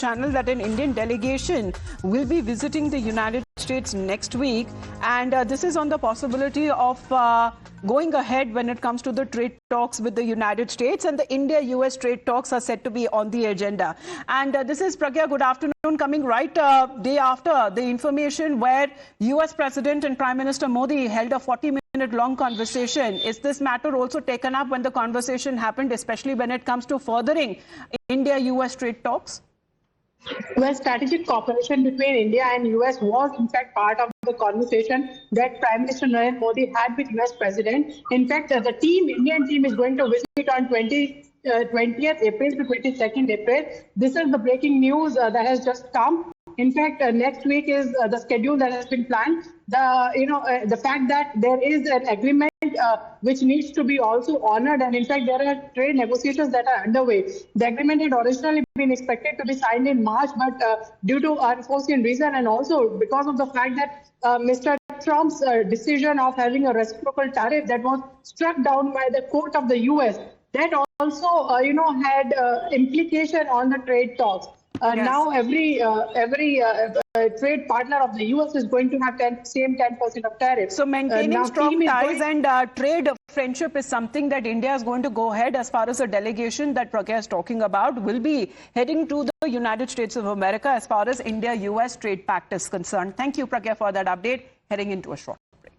channel that an Indian delegation will be visiting the United States next week, and this is on the possibility of going ahead when it comes to the trade talks with the United States, and the India-US trade talks are set to be on the agenda. And this is Pragya. Good afternoon. Coming right day after the information where US President and Prime Minister Modi held a 40-minute long conversation. Is this matter also taken up when the conversation happened, especially when it comes to furthering India-US trade talks? Well, strategic cooperation between India and US was in fact part of the conversation that Prime Minister Narendra Modi had with US President. In fact, the Indian team is going to visit on 20th April to 22nd April. This is the breaking news that has just come. In fact, next week is the schedule that has been planned. The fact that there is an agreement which needs to be also honored, and in fact there are trade negotiations that are underway. The agreement had originally been expected to be signed in March, but due to unforeseen reason, and also because of the fact that Mr. Trump's decision of having a reciprocal tariff that was struck down by the court of the US, that also had implication on the trade talks. Yes. Now every trade partner of the US is going to have same 10% of tariffs. So maintaining strong ties and trade friendship is something that India is going to go ahead, as far as a delegation that Pragya is talking about will be heading to the United States of America as far as India-US trade pact is concerned. Thank you, Pragya, for that update. Heading into a short break.